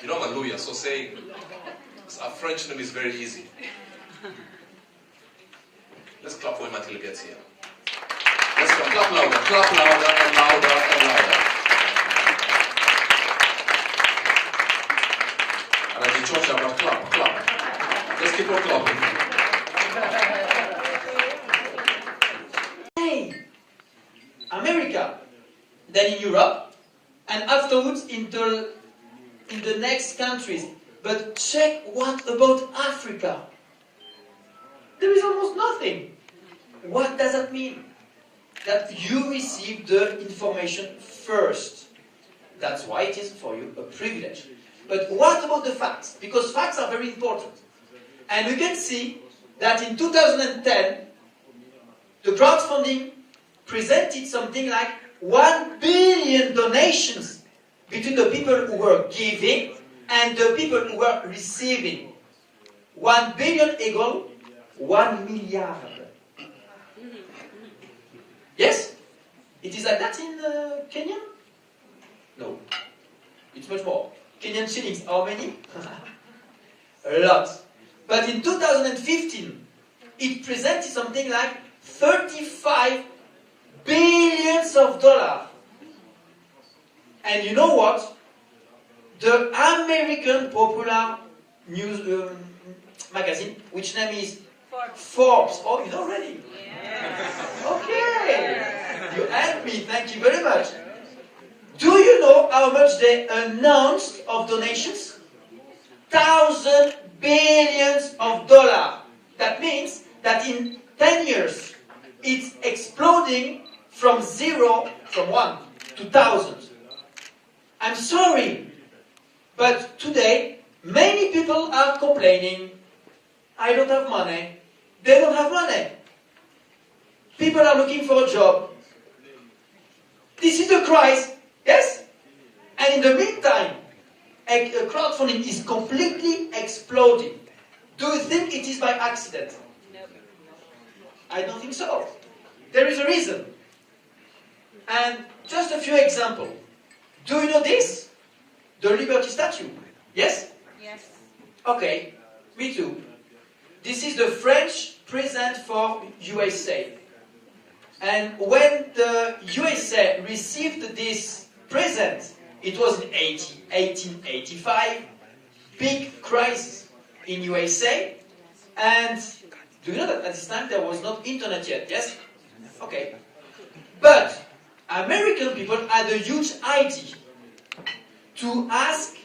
You know, hallelujah, so say, a French name is very easy. Let's clap for him until he gets here. Let's clap louder and louder and louder. And at the church, I'm going to clap. Let's keep on clapping. Hey, America, then in Europe, and afterwards in the next countries. But check what about Africa? There is almost nothing. What does that mean? That you receive the information first. That's why it is for you a privilege. But what about the facts? Because facts are very important. And we can see that in 2010, the crowdfunding presented something like 1 billion donations between the people who were giving and the people who were receiving. 1 billion equal 1 milliard. Yes? It is like that in Kenya? No. It's much more. Kenyan shillings, how many? A lot. But in 2015, it presented something like 35 billions of dollars. And you know what? The American popular news magazine, which name is Forbes. Oh, you know already? Yes. Okay. You helped me. Thank you very much. Do you know how much they announced of donations? 1,000 billions of dollars. That means that in 10 years, it's exploding from 1 to 1,000. I'm sorry, but today, many people are complaining, I don't have money. They don't have money. People are looking for a job. This is a crisis, yes? And in the meantime, crowdfunding is completely exploding. Do you think it is by accident? No. I don't think so. There is a reason. And just a few examples. Do you know this? The Liberty statue. Yes? Yes. Okay, me too. This is the French present for USA. And when the USA received this present, it was in 1885, big crisis in USA. And do you know that at this time there was not internet yet, yes? Okay. But American people had a huge idea to ask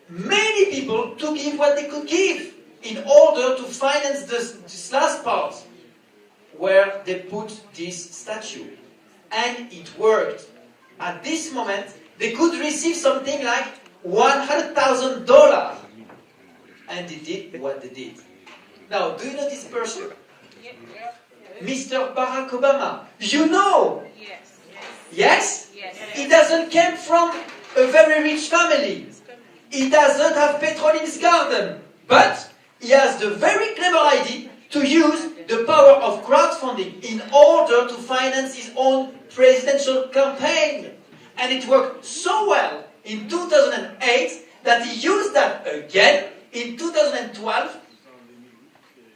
many people to give what they could give in order to finance this last part where they put this statue. And it worked. At this moment, they could receive something like $100,000. And they did what they did. Now, do you know this person? Mr. Barack Obama. You know? Yes. Yes? Yes. He doesn't come from a very rich family. He doesn't have petrol in his garden. But he has the very clever idea to use the power of crowdfunding in order to finance his own presidential campaign. And it worked so well in 2008 that he used that again in 2012.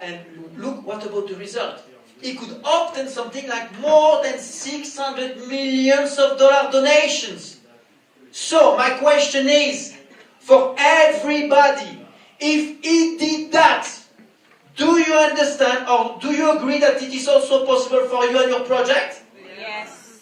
And look, what about the result? He could obtain something like more than $600 million donations. So my question is, for everybody, if he did that, do you understand or do you agree that it is also possible for you and your project? Yes.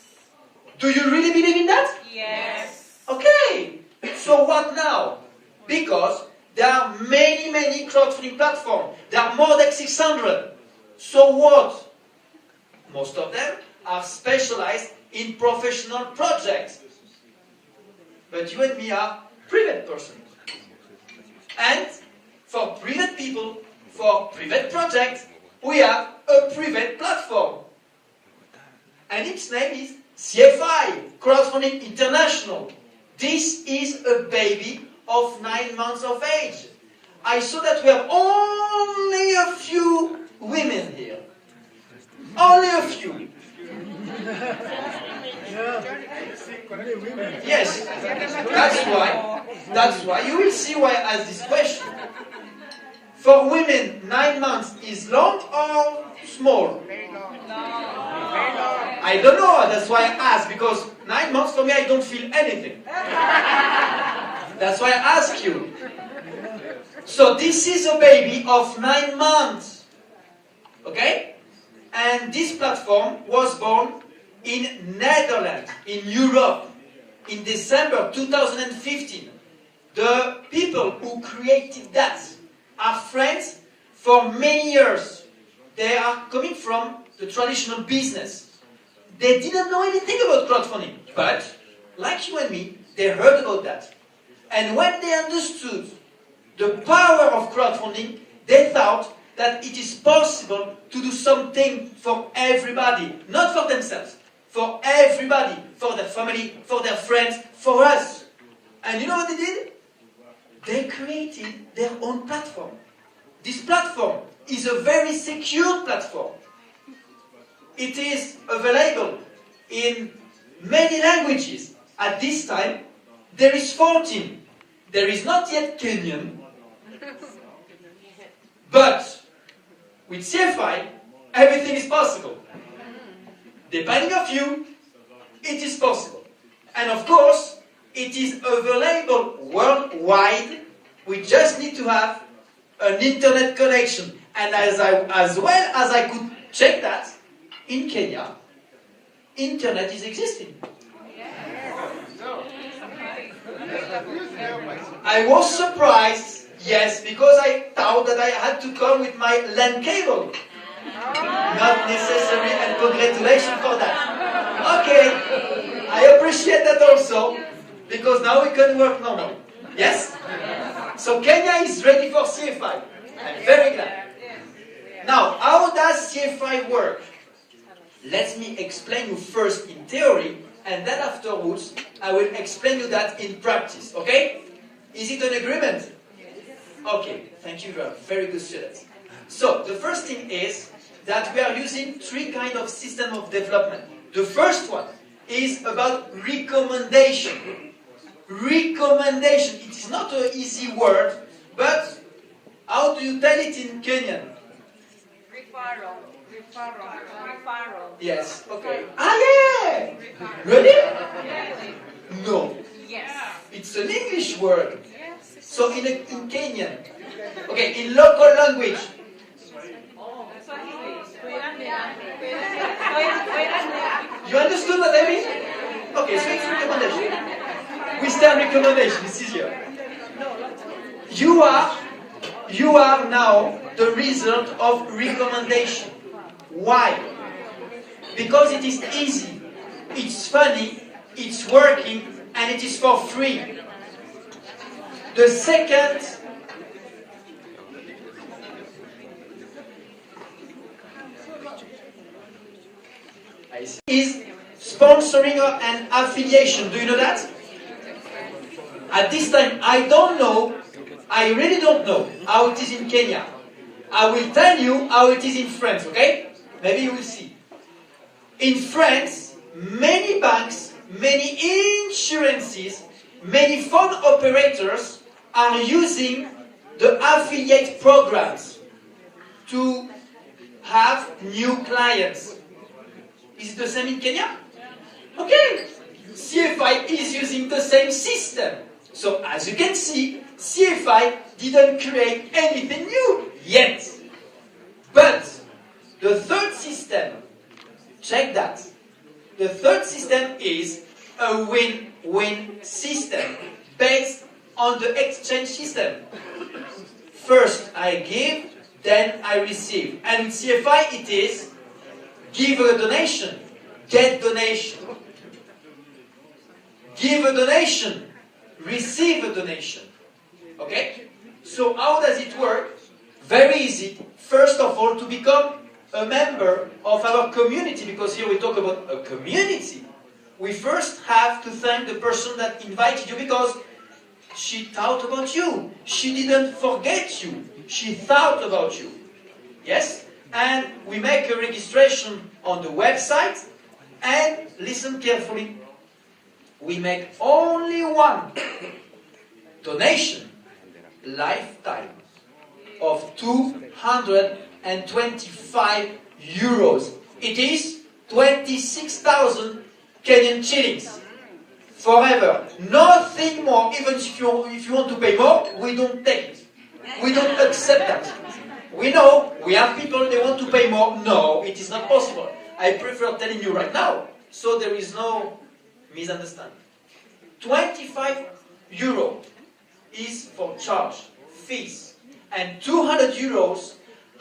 Do you really believe in that? Yes. Okay. So what now? Because there are many crowdfunding platforms. There are more than 600. So what? Most of them are specialized in professional projects. But you and me are private persons. And for private people, for private projects, we have a private platform. And its name is CFI, Crowdfunding International. This is a baby of 9 months of age. I saw that we have only a few women here. Only a few. Yes, that's why you will see why I ask this question. For women, 9 months is long or small? I don't know, that's why I ask, because 9 months for me I don't feel anything. That's why I ask you. So this is a baby of 9 months. Okay? And this platform was born in Netherlands, in Europe, in December 2015. The people who created that are friends for many years. They are coming from the traditional business. They didn't know anything about crowdfunding, but like you and me, they heard about that. And when they understood the power of crowdfunding, they thought that it is possible to do something for everybody, not for themselves, for everybody, for their family, for their friends, for us. And you know what they did? They created their own platform. This platform is a very secure platform. It is available in many languages. At this time, there is 14. There is not yet Kenyan. But with CFI, everything is possible. Depending on you, it is possible. And of course, it is available worldwide. We just need to have an internet connection. And as well as I could check that, in Kenya, internet is existing. I was surprised, yes, because I thought that I had to come with my LAN cable. Not necessary, and congratulations for that. Okay, I appreciate that also, because now we can work normal. Yes? So Kenya is ready for CFI. I'm very glad. Now, how does CFI work? Let me explain you first in theory, and then afterwards, I will explain you that in practice, okay? Is it an agreement? Okay, thank you, you are very good students. So, the first thing is that we are using 3 kinds of system of development. The first one is about recommendation. Recommendation, it is not an easy word, but how do you tell it in Kenyan? Referral. Yes, okay. Ah, yeah! Really? No. Yes. It's an English word. So in Kenyan, okay, in local language. You understood what I mean? Okay, so it's recommendation. We start recommendation, it's easier. You are now the result of recommendation. Why? Because it is easy, it's funny, it's working, and it is for free. The second is sponsoring and affiliation. Do you know that? At this time, I don't know, I really don't know how it is in Kenya. I will tell you how it is in France, okay? Maybe you will see. In France, many banks, many insurances, many phone operators are using the affiliate programs to have new clients. Is it the same in Kenya? Okay. CFI is using the same system. So as you can see, CFI didn't create anything new yet. But the third system, check that. The third system is a win-win system based on the exchange system. First I give, then I receive. And in CFI it is give a donation, get donation. Give a donation, receive a donation. Okay? So how does it work? Very easy. First of all, to become a member of our community, because here we talk about a community, we first have to thank the person that invited you, because she thought about you. She didn't forget you. She thought about you. Yes? And we make a registration on the website, and listen carefully. we make only one donation, lifetime, of 225 euros. It is 26,000 Kenyan shillings. Forever. Nothing more. Even if you want to pay more, we don't take it. We don't accept that. We know we have people, they want to pay more. No, it is not possible. I prefer telling you right now, so there is no misunderstanding. 25 euro is for charge, fees, and 200 euros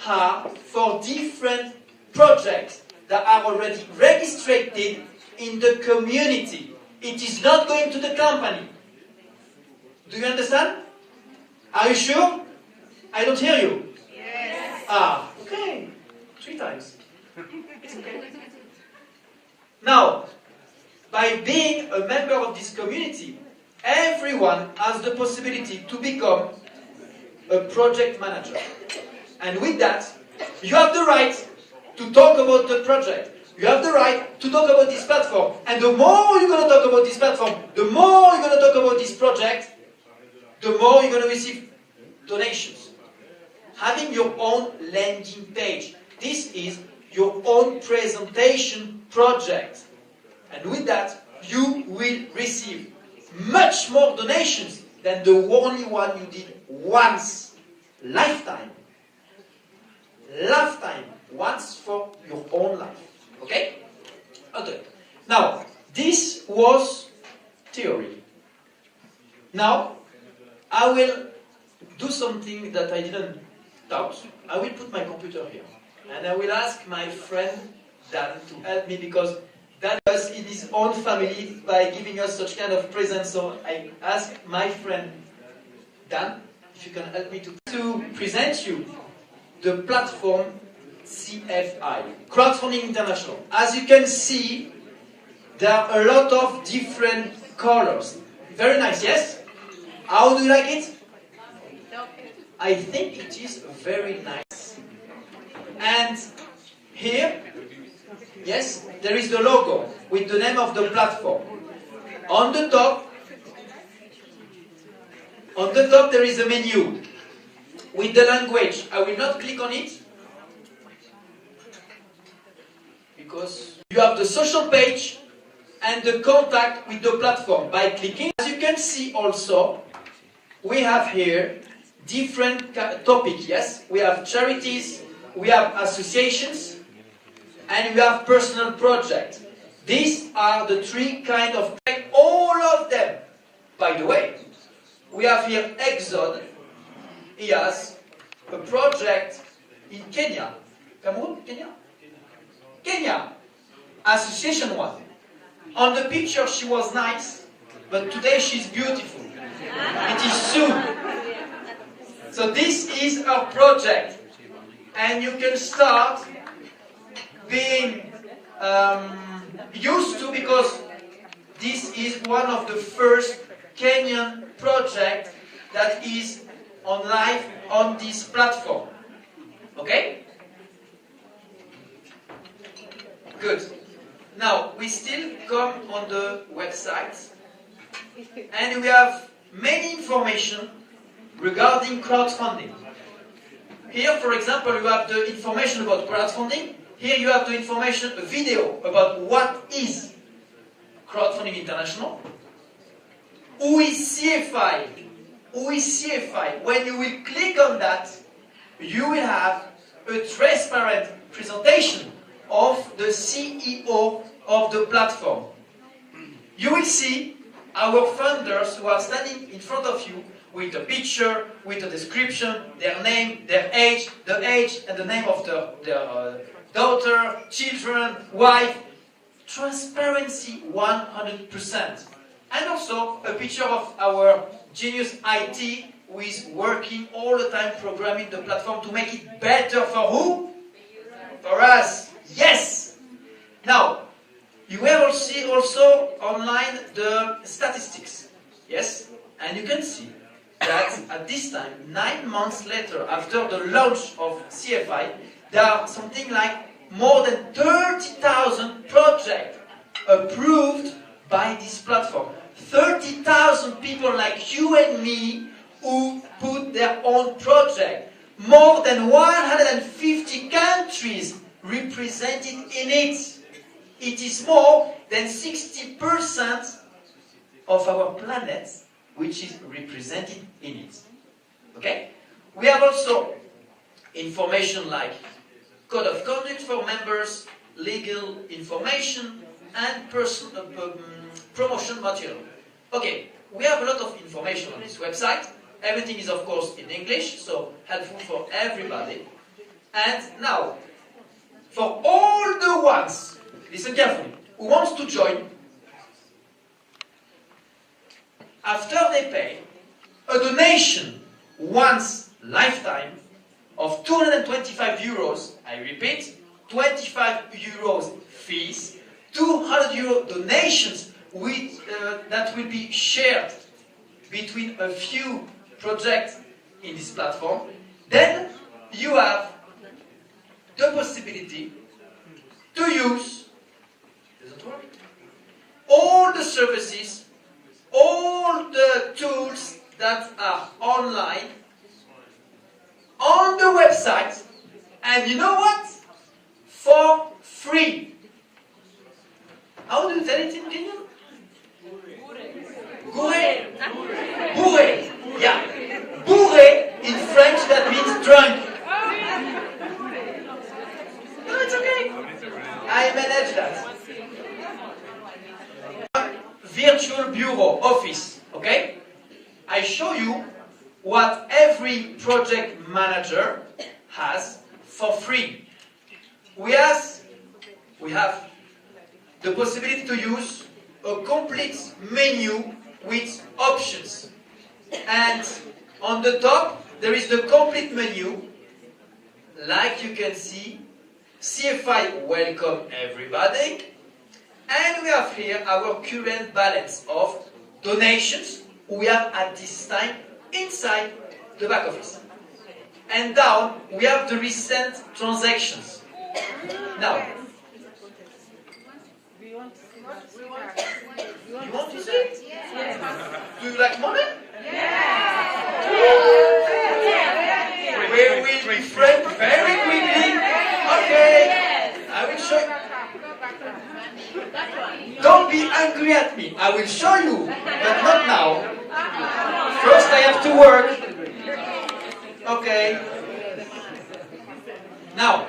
are for different projects that are already registered in the community. It is not going to the company. Do you understand? Are you sure? I don't hear you. Yes. Ah, okay. 3 times. It's okay. Now, by being a member of this community, everyone has the possibility to become a project manager. And with that, you have the right to talk about the project. You have the right to talk about this platform. And the more you're going to talk about this platform, the more you're going to talk about this project, the more you're going to receive donations. Having your own landing page. This is your own presentation project. And with that, you will receive much more donations than the only one you did once. Lifetime. Lifetime. Once for your own life. Okay? Okay. Now, this was theory. Now, I will do something that I didn't doubt. I will put my computer here. And I will ask my friend Dan to help me, because Dan was in his own family by giving us such kind of present. So I ask my friend Dan if you can help me to present you the platform CFI, Crowdfunding International. As you can see, there are a lot of different colors. Very nice, yes? How do you like it? I think it is very nice. And here, yes, there is the logo with the name of the platform. On the top there is a menu with the language. I will not click on it, because you have the social page and the contact with the platform by clicking. As you can see also, we have here different topics, yes? We have charities, we have associations, and we have personal projects. These are the 3 kinds of, all of them. By the way, we have here Exode. He has a project in Kenya. Cameroon? Kenya? Kenya. Association 1. On the picture she was nice, but today she's beautiful. It is Sue. So this is our project. And you can start being used to, because this is one of the first Kenyan projects that is on live on this platform. Okay? Good. Now, we still come on the website, and we have many information regarding crowdfunding. Here, for example, you have the information about crowdfunding. Here you have the information, a video about what is Crowdfunding International. Who is CFI? Who is CFI? When you will click on that, you will have a transparent presentation of the CEO of the platform. You will see our funders who are standing in front of you with a picture, with a description, their name, their age, the age and the name of their daughter, children, wife. Transparency 100%. And also a picture of our genius IT who is working all the time programming the platform to make it better for who? For us. Yes! Now, you will see also online the statistics. Yes? And you can see that at this time, 9 months later, after the launch of CFI, there are something like more than 30,000 projects approved by this platform. 30,000 people like you and me who put their own project. More than 150 countries represented in it. It is more than 60% of our planet which is represented in it. Okay? We have also information like code of conduct for members, legal information, and promotion material. Okay, we have a lot of information on this website. Everything is, of course, in English, so helpful for everybody. And now, for all the ones, listen carefully, who wants to join, after they pay a donation once lifetime of 225 euros, I repeat, 25 euros fees, 200 euro donations that will be shared between a few projects in this platform, then you have the possibility to use all the services, all the tools that are online on the website, and you know what? For free. How do you tell it in Kenyan? Bourré. Bourré. Yeah. Bourré in French that means drunk. No, it's okay. I manage that. Virtual bureau, office, okay? I show you what every project manager has for free. We have the possibility to use a complete menu with options. And on the top, there is the complete menu. Like you can see, CFI welcome everybody. And we have here our current balance of donations we have at this time inside the back office. And down, we have the recent transactions. Now, you want to see? Yes. Do you like money? Yes. We will be friends very quickly. Okay. I will show you. Don't be angry at me. I will show you, but not now. First I have to work. Okay. Now,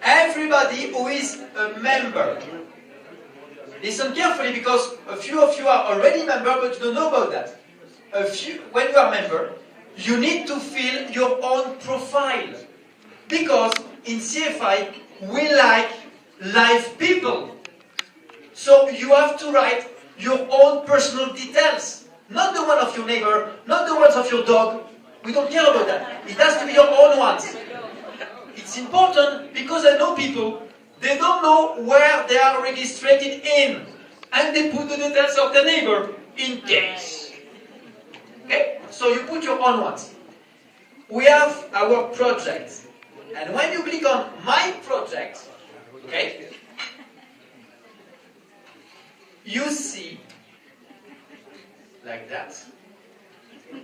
everybody who is a member, listen carefully because a few of you are already member but you don't know about that. When you are a member, you need to fill your own profile. Because in CFI, we like live people. So you have to write your own personal details. Not the one of your neighbor, not the ones of your dog. We don't care about that. It has to be your own ones. It's important because I know people, they don't know where they are registered in. And they put the details of the neighbor in case. Okay? So you put your own ones. We have our project. And when you click on My Project, okay, you see, like that,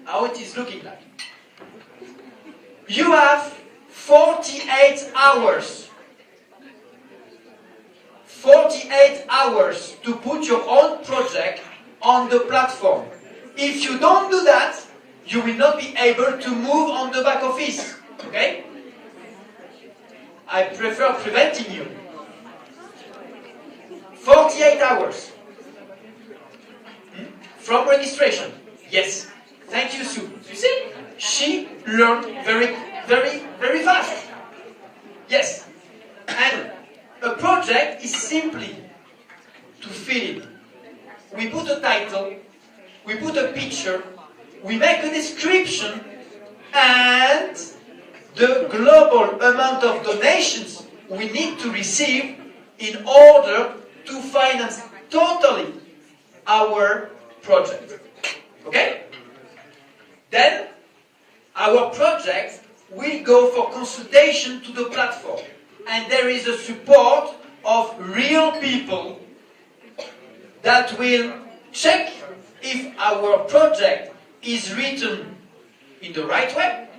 how it is looking like. You have 48 hours. 48 hours to put your own project on the platform. If you don't do that, you will not be able to move on the back office. Okay? I prefer preventing you. 48 hours. From registration. Yes. Thank you, Sue. You see? She learned very fast. Yes. And a project is simply to fill in. We put a title, we put a picture, we make a description, and the global amount of donations we need to receive in order to finance totally our project. Okay? Then our project will go for consultation to the platform. And there is a support of real people that will check if our project is written in the right way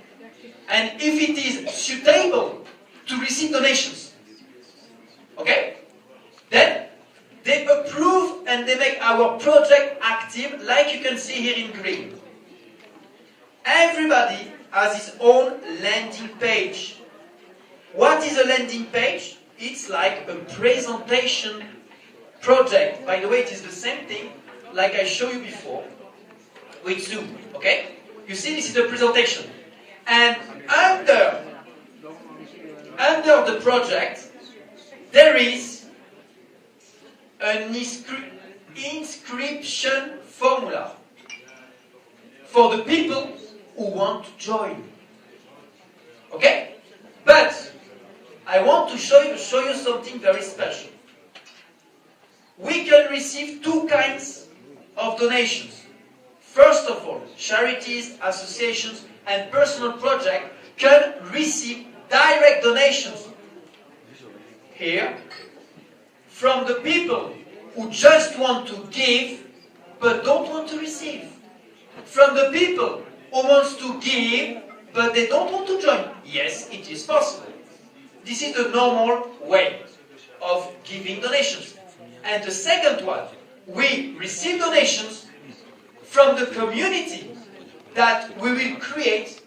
and if it is suitable to receive donations. Okay? Then they approve and they make our project active, like you can see here in green. Everybody has his own landing page. What is a landing page? It's like a presentation project. By the way, it is the same thing like I showed you before with Zoom. Okay? You see, this is a presentation. And under the project, there is an inscription formula for the people who want to join. Okay? But I want to show you something very special. We can receive two kinds of donations. First of all, charities, associations, and personal projects can receive direct donations here from the people who just want to give but don't want to receive. From the people who wants to give but they don't want to join. Yes, it is possible. This is the normal way of giving donations. And the second one, we receive donations from the community that we will create,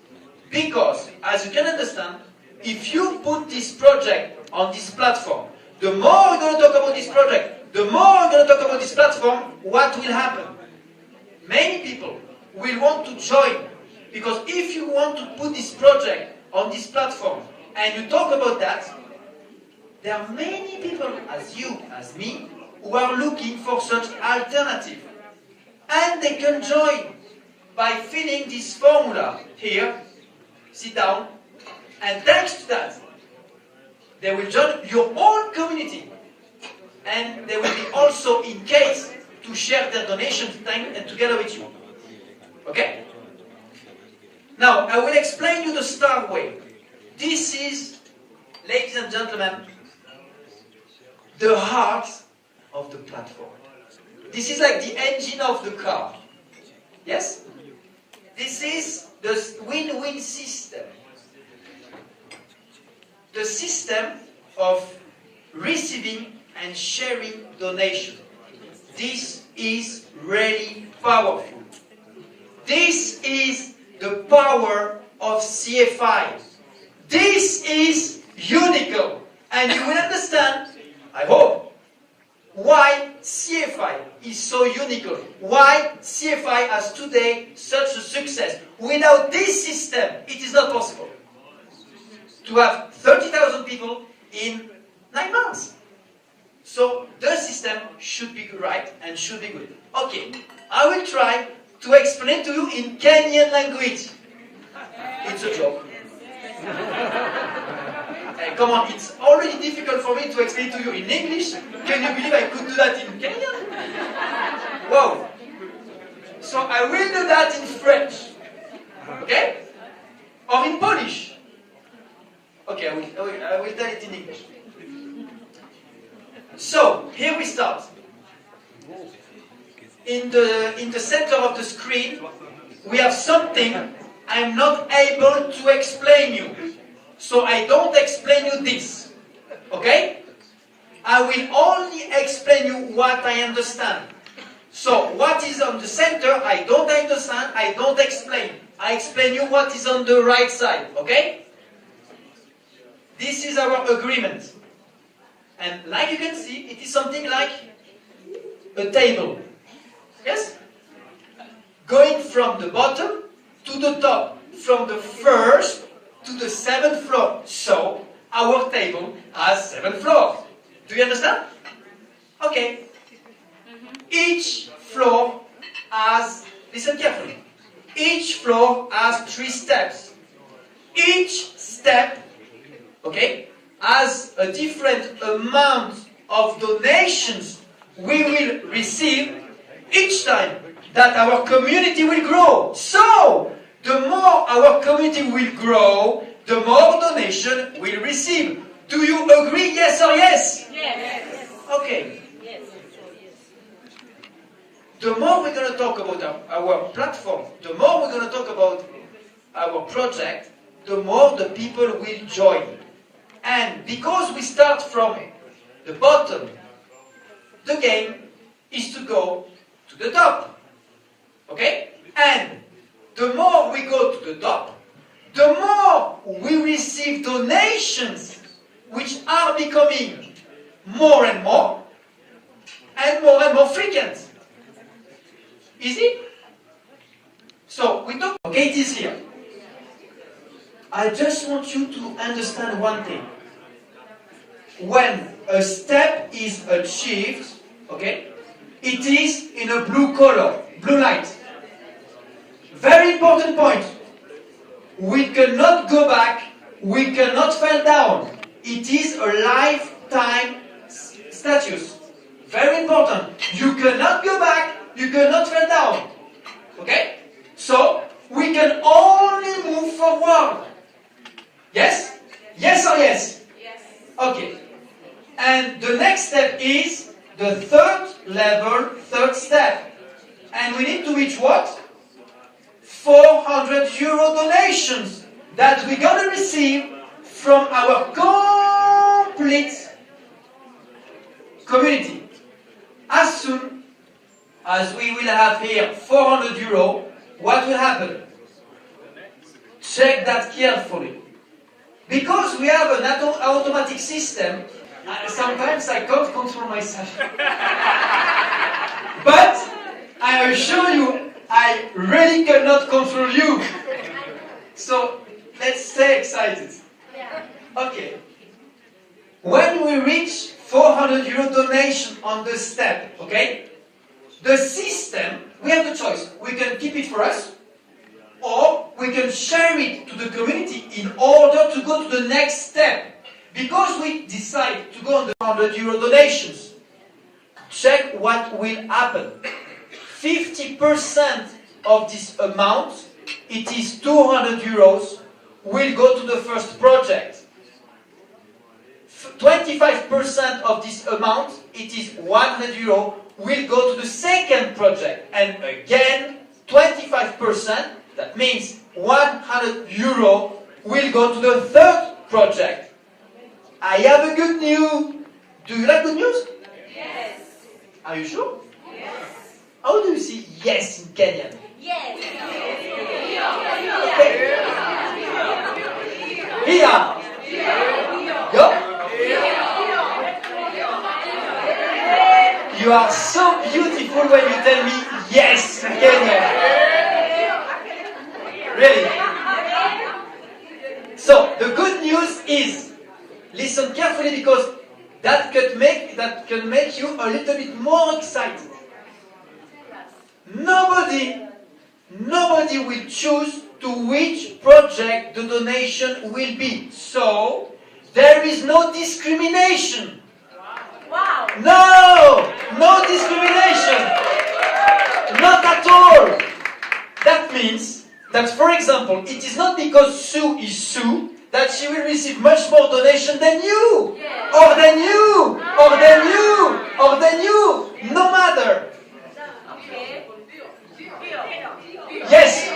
because, as you can understand, if you put this project on this platform, the more we're going to talk about this project, the more we're going to talk about this platform, what will happen? Many people will want to join, because if you want to put this project on this platform and you talk about that, there are many people, as you, as me, who are looking for such alternative. And they can join by filling this formula here, sit down, and thanks to that, they will join your own community. And they will be also in case to share their donations and together with you. Okay? Now, I will explain you the star way. This is, ladies and gentlemen, the heart of the platform. This is like the engine of the car. Yes? This is the win-win system. The system of receiving and sharing donation. This is really powerful. This is the power of CFI. This is unique. And you will understand, I hope, why CFI is so unique. Why CFI has today such a success. Without this system, it is not possible to have 30,000 people in 9 months. So the system should be right and should be good. Okay, I will try to explain to you in Kenyan language. It's a joke. Come on, it's already difficult for me to explain to you in English. Can you believe I could do that in Kenyan? Wow. So I will do that in French. Okay? Or in Polish. Okay, I will tell it in English. So, here we start. In the center of the screen, we have something I'm not able to explain you. So I don't explain you this. Okay? I will only explain you what I understand. So what is on the center, I don't understand, I don't explain. I explain you what is on the right side. Okay? This is our agreement. And like you can see, it is something like a table. Yes? Going from the bottom to the top. From the first to the 7th floor. So, our table has 7 floors. Do you understand? Okay. Each floor has, listen carefully, each floor has 3 steps. Each step, okay, has a different amount of donations we will receive each time that our community will grow. So, the more our community will grow, the more donation we'll receive. Do you agree, yes or yes? Yes. Okay. Yes. the more we're going to talk about our platform, the more we're going to talk about our project, the more the people will join. And because we start from the bottom, the game is to go to the top. Okay? And the more we go to the top, the more we receive donations, which are becoming more and more frequent. Easy? So, we talk, okay, it is here. I just want you to understand one thing. When a step is achieved, okay, it is in a blue color, blue light. Very important point. We cannot go back, we cannot fall down. It is a lifetime status. Very important. You cannot go back, you cannot fall down. Okay? So, we can only move forward. Yes? Yes or yes? Yes. Okay. And the next step is the third level, third step. And we need to reach what? 400 euro donations that we're going to receive from our complete community. As soon as we will have here 400 euro, what will happen? Check that carefully. Because we have an automatic system, sometimes I can't control myself. But I assure you, I really cannot control you. So let's stay excited. Okay. When we reach 400 euro donation on the step, okay, the system, we have the choice. We can keep it for us, or we can share it to the community in order to go to the next step. Because we decide to go on the 100 euro donations, check what will happen. 50% of this amount, it is 200 euros, will go to the first project. 25% of this amount, it is 100 euro, will go to the second project. And again, 25%, that means 100 euro, will go to the third project. I have a good news. Do you like good news? Yes. Are you sure? Yes. How do you see yes in Kenyan? Yes. Here. Yo. You are so beautiful when you tell me yes in Kenyan. Really. So the good news is, listen carefully because that can make you a little bit more excited. Nobody will choose to which project the donation will be. So there is no discrimination. Wow. No discrimination. Not at all. That means that, for example, it is not because Sue is Sue that she will receive much more donation than you, Yes. or than you, or than you, or than you. No matter. Okay. Yes.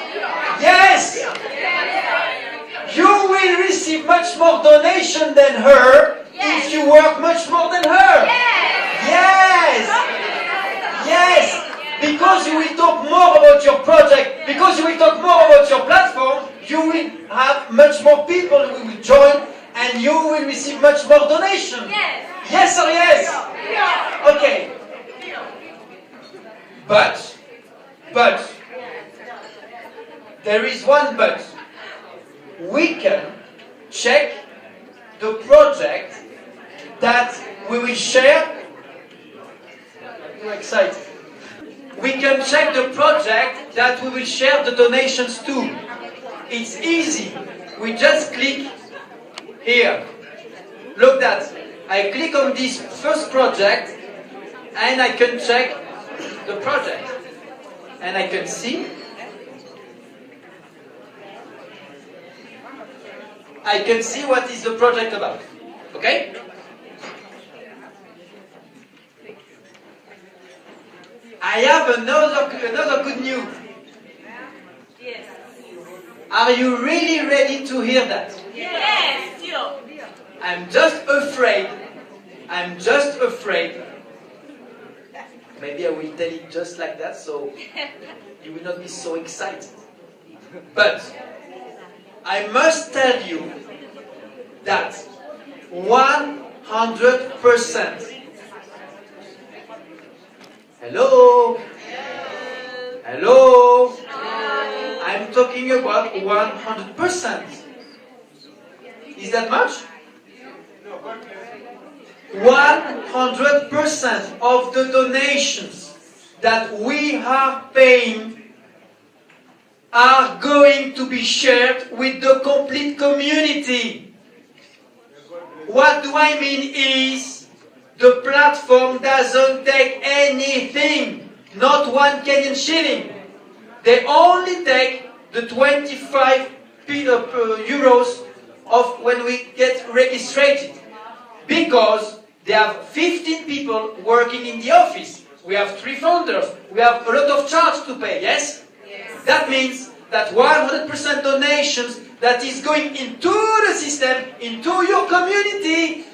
Yes. You will receive much more donation than her if you work much more than her. Yes. Yes. Because you will talk more about your project, because you will talk more about your platform, you will have much more people who will join and you will receive much more donation. Yes. Yes or yes? Okay. But, there is one but. We can check the project that we will share. You're excited. We can check the project that we will share the donations to. It's easy. We just click here. Look that. I click on this first project and I can check the project. And I can see. I can see what is the project about. Okay? I I have another good news. Yes. Are you really ready to hear that? Yes, you. I'm just afraid. Maybe I will tell it just like that, so you will not be so excited. But I must tell you that 100%. Hello? Hello? I'm talking about 100%. Is that much? 100% of the donations that we are paying are going to be shared with the complete community. What do I mean is, the platform doesn't take anything, not one Kenyan shilling. They only take the 25 euros of when we get registered, because they have 15 people working in the office. We have 3 founders. We have a lot of charge to pay, yes? Yes. That means that 100% donations that is going into the system, into your community,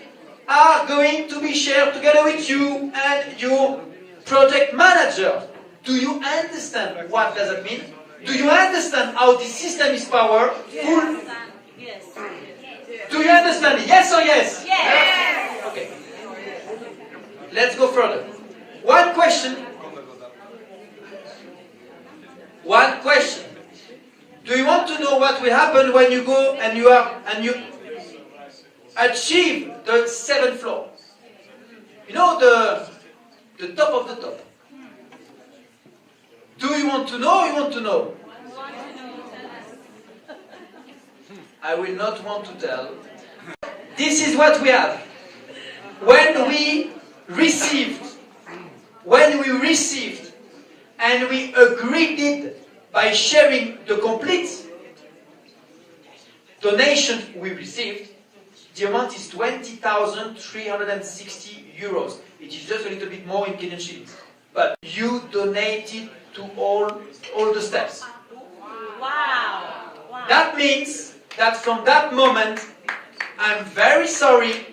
are going to be shared together with you and your project manager. Do you understand what does it mean? Do you understand how this system is powerful? Yes. Do you understand? Yes or yes? Yes. Okay. Let's go further. One question. Do you want to know what will happen when you go and you achieve the 7th floor? You know the top of the top. Do you want to know or you want to know? I will not want to tell. This is what we have. When we received and we agreed it by sharing the complete donation we received, the amount is 20,360 euros. It is just a little bit more in Kenyan shillings. But you donated to all the steps. Wow. That means that from that moment, I'm very sorry,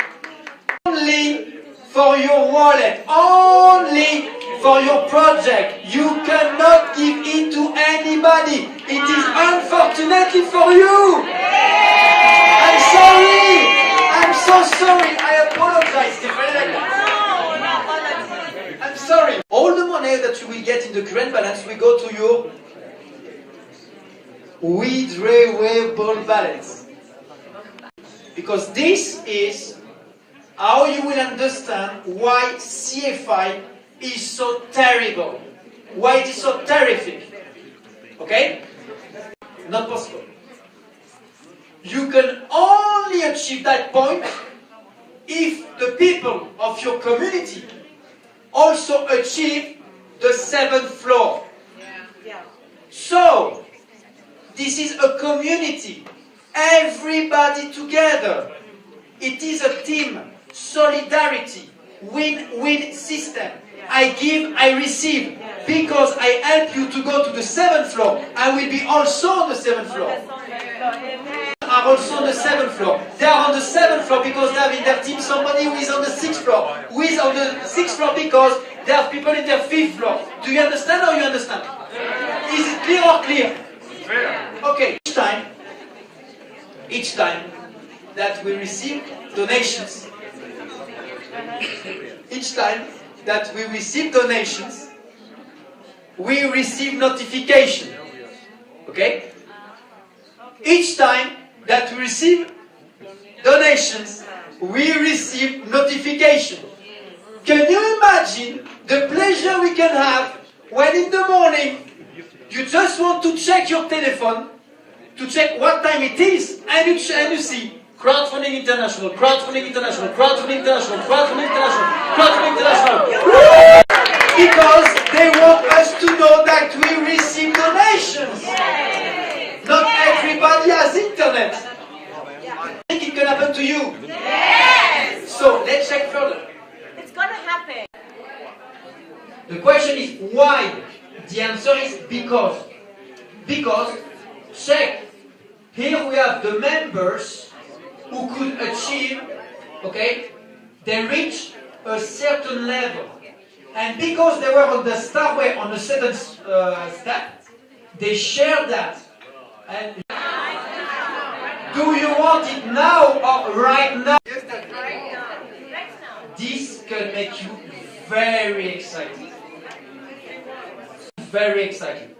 only for your wallet, only for your project. You cannot give it to anybody. It is unfortunately for you. I'm sorry. I'm so sorry. I apologize. I'm sorry. All the money that you will get in the current balance will go to your withdrawable balance. Because this is how you will understand why CFI is so terrible. Why it is so terrific. Okay? Not possible. You can only achieve that point if the people of your community also achieve the 7th floor. So, this is a community. Everybody together. It is a team. Solidarity. Win-win system. I give, I receive. Because I help you to go to the 7th floor, I will be also on the 7th floor. Are also on the 7th floor. They are on the 7th floor because they have in their team somebody who is on the 6th floor. Who is on the 6th floor because they have people in their 5th floor. Do you understand or you understand? Is it clear or clear? Okay. Each time that we receive donations, we receive notification. Okay? Each time that we receive donations, we receive notification. Can you imagine the pleasure we can have when in the morning you just want to check your telephone, to check what time it is, and you see Crowdfunding International, Crowdfunding International, Crowdfunding International, Crowdfunding International, Crowdfunding International. Because they want us to know that we receive donations. Not everybody has internet. I think it can happen to you. Yes. So let's check further. It's gonna happen. The question is why? The answer is because. Because, check, here we have the members who could achieve, okay, they reach a certain level. And because they were on the starway on the second step, they share that. And do you want it now or right now? This can make you very excited. Very excited.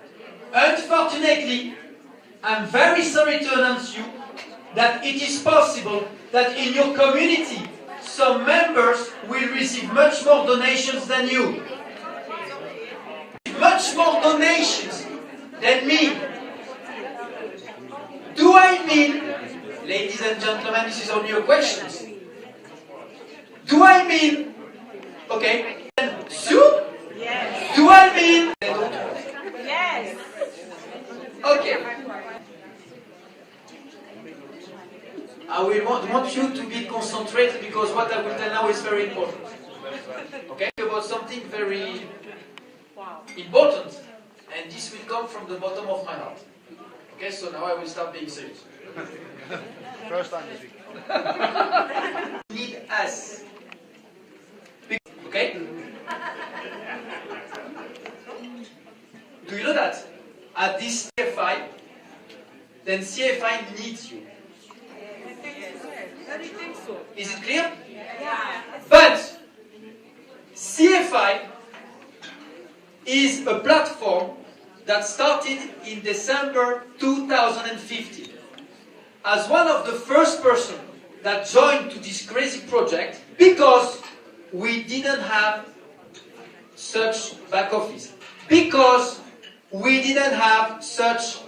Unfortunately, I'm very sorry to announce you that it is possible that in your community some members will receive much more donations than you. Much more donations than me. Do I mean, ladies and gentlemen, this is only a question. Do I mean, okay, sous? Yes. Do I mean, Yes. okay. I will want you to be concentrated because what I will tell now is very important. Okay? About something very important, and this will come from the bottom of my heart. Okay, so now I will start being serious. First time this week. Need us. Okay? Do you know that at this CFI, then CFI needs you? Is it clear? Yeah. But CFI is a platform that started in December 2015. As one of the first person that joined to this crazy project because we didn't have such back office. Because we didn't have such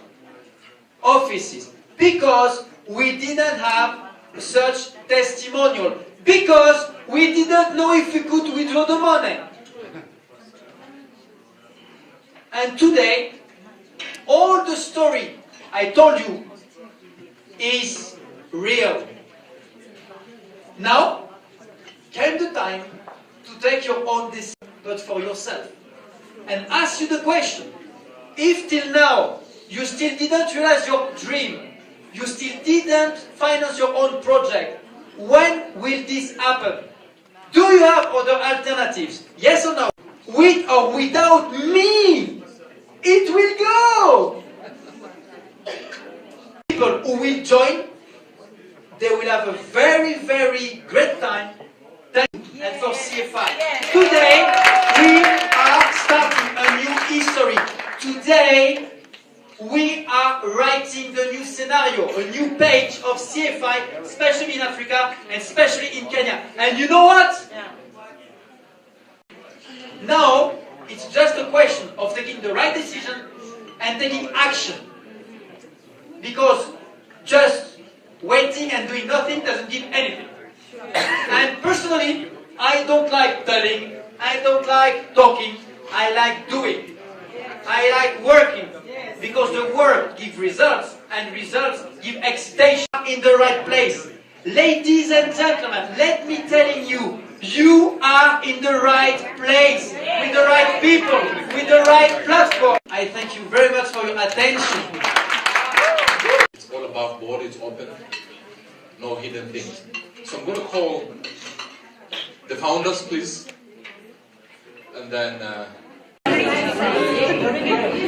offices. Because we didn't have such testimonial. Because we didn't know if we could withdraw the money. And today, all the story I told you is real. Now came the time to take your own decision, but for yourself. And ask you the question, if till now you still didn't realize your dream, you still didn't finance your own project, when will this happen? Do you have other alternatives? Yes or no? With or without me, it will go. People who will join, they will have a very, very great time. Thank you. And for CFI. Today, we are starting a new history. Today, we are writing the new scenario, a new page of CFI, especially in Africa and especially in Kenya. And you know what? Now, it's just a question of taking the right decision and taking action. Because just waiting and doing nothing doesn't give anything. And personally, I don't like telling, I don't like talking, I like doing. I like working. Because the work gives results, and results give excitation in the right place. Ladies and gentlemen, let me tell you, you are in the right place, with the right people, with the right platform. I thank you very much for your attention. It's all above board, it's open, no hidden things. So I'm going to call the founders, please. And then,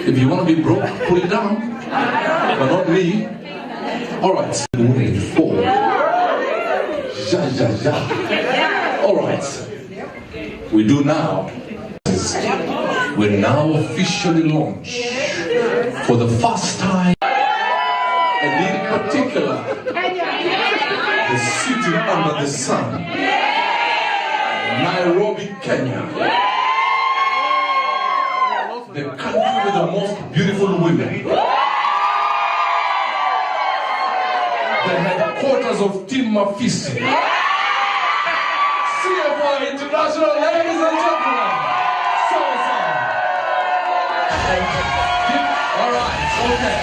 if you want to be broke, put it down. But not me. Alright. Moving forward. Ja, ja, ja. Alright. We do now. We now officially launch for the first time. And in particular, the city under the sun. Nairobi, Kenya. The country with the most beautiful women. The headquarters of Team Mafisi. CFI International, ladies and gentlemen. Alright, okay.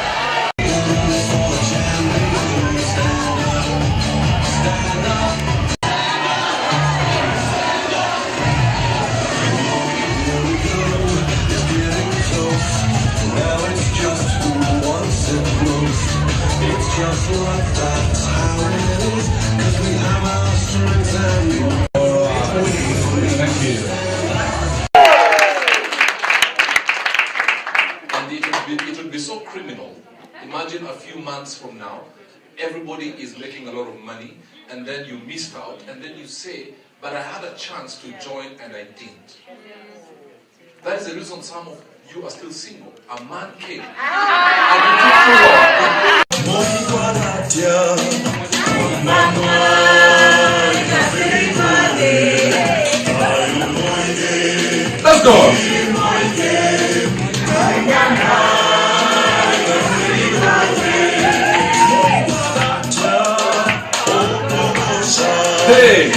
imagine a few months from now, everybody is making a lot of money, and then you missed out, and then you say, but I had a chance to join and I didn't. That is the reason some of you are still single. A man came and you took too long. Let's go. Hey.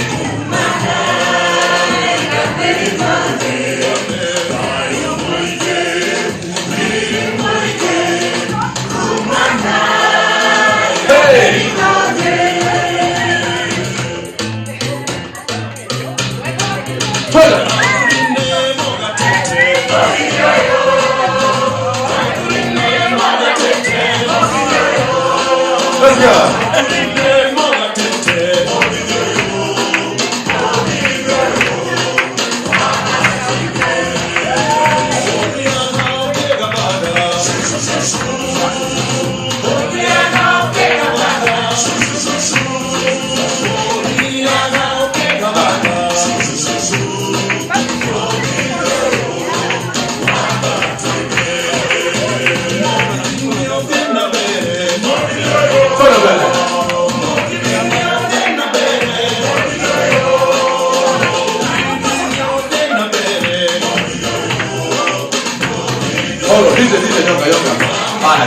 Let's go.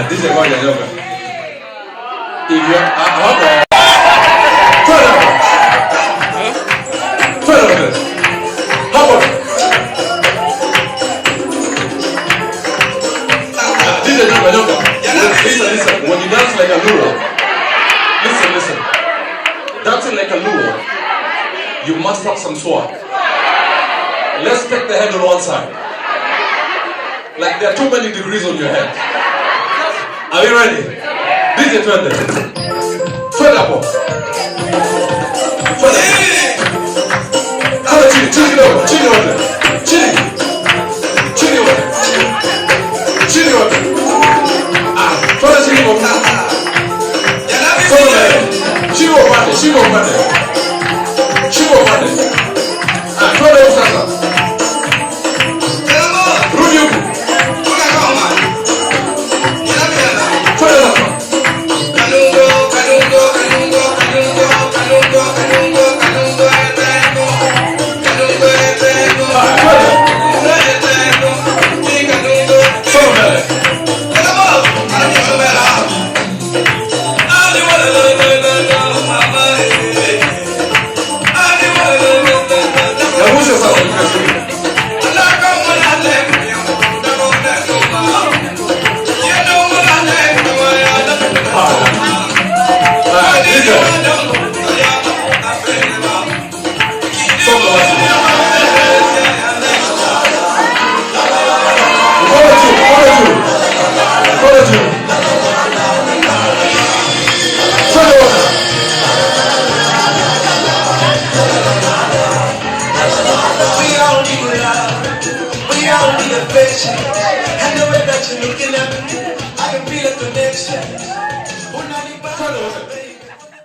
This is what you're doing. If you're listen. When you dance like a luo, listen. Dancing like a luo, you must have some swag. Let's take the head on one side. Like there are too many degrees on your head. Are you ready? DJ twende. Twende hapo. Twende. Twende chini, chini kidogo, chini wote. Chini. Chini wote. Chini wote. Twende chini wote. Twende. Chini upande, chini upande. Chini upande. Twende huko sasa. Rudi huko. I know that you're looking at me. I can feel a connection.